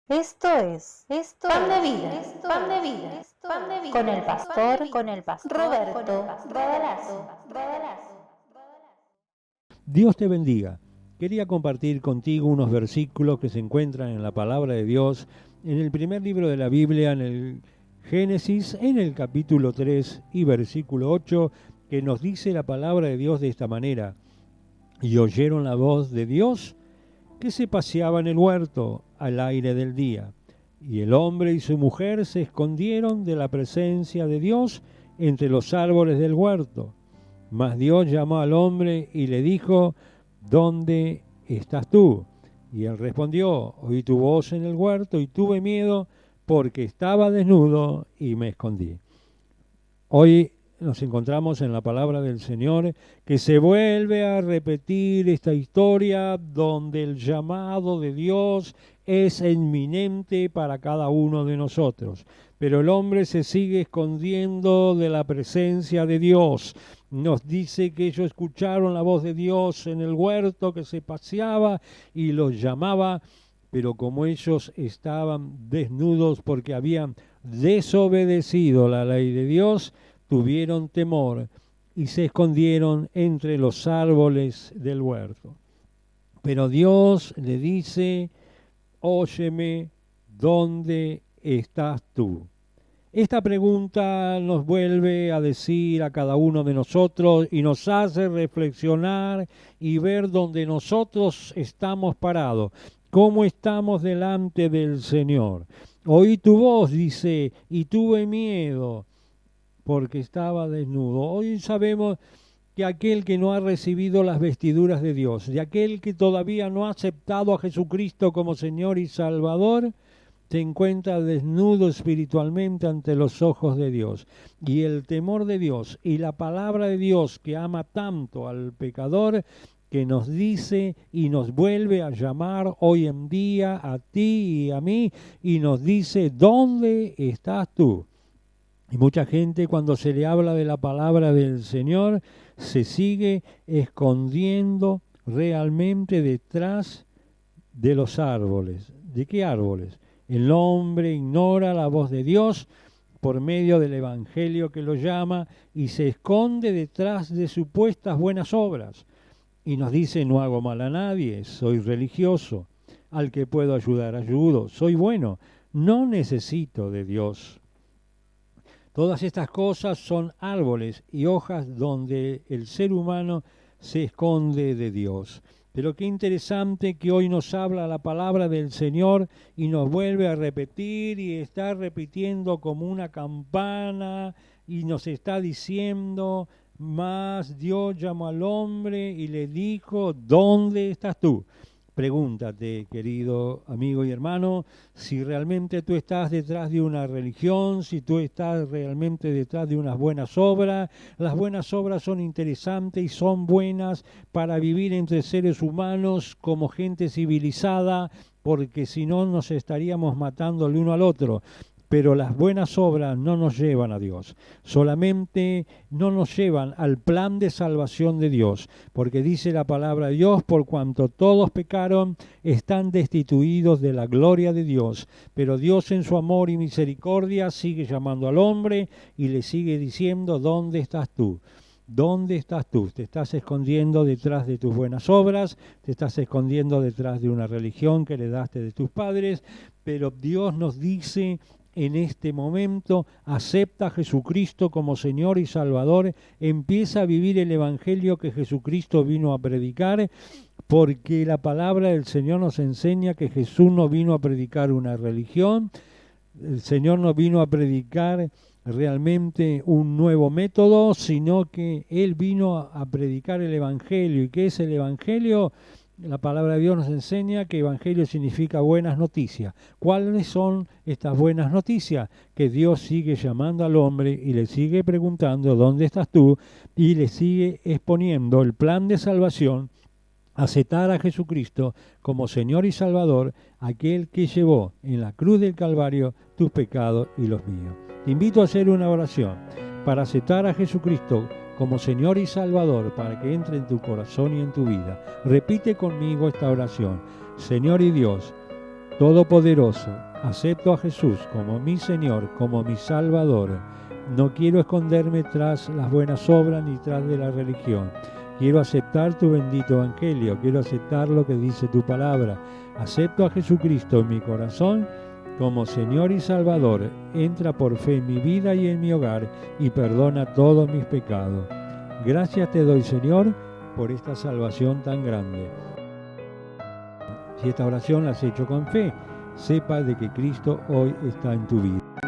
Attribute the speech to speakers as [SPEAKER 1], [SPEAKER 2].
[SPEAKER 1] Esto es Pan de Vida, Pan de Vida, con el pastor Roberto Radalazo.
[SPEAKER 2] Dios te bendiga. Quería compartir contigo unos versículos que se encuentran en la palabra de Dios, en el primer libro de la Biblia, en el Génesis, en el capítulo 3 y versículo 8, que nos dice la palabra de Dios de esta manera. Y oyeron la voz de Dios que se paseaba en el huerto al aire del día. Y el hombre y su mujer se escondieron de la presencia de Dios entre los árboles del huerto. Mas Dios llamó al hombre y le dijo: ¿Dónde estás tú? Y él respondió: oí tu voz en el huerto y tuve miedo porque estaba desnudo y me escondí. Hoy nos encontramos en la palabra del Señor, que se vuelve a repetir esta historia donde el llamado de Dios es inminente para cada uno de nosotros. Pero el hombre se sigue escondiendo de la presencia de Dios. Nos dice que ellos escucharon la voz de Dios en el huerto que se paseaba y los llamaba, pero como ellos estaban desnudos porque habían desobedecido la ley de Dios, tuvieron temor y se escondieron entre los árboles del huerto. Pero Dios le dice: óyeme, ¿dónde estás tú? Esta pregunta nos vuelve a decir a cada uno de nosotros y nos hace reflexionar y ver dónde nosotros estamos parados, cómo estamos delante del Señor. Oí tu voz, dice, y tuve miedo porque estaba desnudo. Hoy sabemos que aquel que no ha recibido las vestiduras de Dios, de aquel que todavía no ha aceptado a Jesucristo como Señor y Salvador, se encuentra desnudo espiritualmente ante los ojos de Dios. Y el temor de Dios y la palabra de Dios, que ama tanto al pecador, que nos dice y nos vuelve a llamar hoy en día a ti y a mí, y nos dice: ¿dónde estás tú? Y mucha gente, cuando se le habla de la palabra del Señor, se sigue escondiendo realmente detrás de los árboles. ¿De qué árboles? El hombre ignora la voz de Dios por medio del Evangelio que lo llama y se esconde detrás de supuestas buenas obras. Y nos dice: no hago mal a nadie, soy religioso, al que puedo ayudar ayudo, soy bueno, no necesito de Dios. Todas estas cosas son árboles y hojas donde el ser humano se esconde de Dios. Pero qué interesante que hoy nos habla la palabra del Señor y nos vuelve a repetir y está repitiendo como una campana y nos está diciendo: mas Dios llamó al hombre y le dijo: ¿dónde estás tú? Pregúntate, querido amigo y hermano, si realmente tú estás detrás de una religión, si tú estás realmente detrás de unas buenas obras. Las buenas obras son interesantes y son buenas para vivir entre seres humanos como gente civilizada, porque si no nos estaríamos matando el uno al otro. Pero las buenas obras no nos llevan a Dios, solamente no nos llevan al plan de salvación de Dios, porque dice la palabra de Dios: por cuanto todos pecaron, están destituidos de la gloria de Dios. Pero Dios, en su amor y misericordia, sigue llamando al hombre y le sigue diciendo: ¿dónde estás tú? ¿Dónde estás tú? Te estás escondiendo detrás de tus buenas obras, te estás escondiendo detrás de una religión que heredaste de tus padres, pero Dios nos dice en este momento: acepta a Jesucristo como Señor y Salvador, empieza a vivir el Evangelio que Jesucristo vino a predicar, porque la palabra del Señor nos enseña que Jesús no vino a predicar una religión, el Señor no vino a predicar realmente un nuevo método, sino que Él vino a predicar el Evangelio. ¿Y qué es el Evangelio? La palabra de Dios nos enseña que evangelio significa buenas noticias. ¿Cuáles son estas buenas noticias? Que Dios sigue llamando al hombre y le sigue preguntando: ¿dónde estás tú? Y le sigue exponiendo el plan de salvación, aceptar a Jesucristo como Señor y Salvador, aquel que llevó en la cruz del Calvario tus pecados y los míos. Te invito a hacer una oración para aceptar a Jesucristo como Señor y Salvador, para que entre en tu corazón y en tu vida. Repite conmigo esta oración: Señor y Dios, Todopoderoso, acepto a Jesús como mi Señor, como mi Salvador. No quiero esconderme tras las buenas obras ni tras de la religión. Quiero aceptar tu bendito evangelio, quiero aceptar lo que dice tu palabra. Acepto a Jesucristo en mi corazón como Señor y Salvador. Entra por fe en mi vida y en mi hogar y perdona todos mis pecados. Gracias te doy, Señor, por esta salvación tan grande. Si esta oración la has hecho con fe, sepa de que Cristo hoy está en tu vida.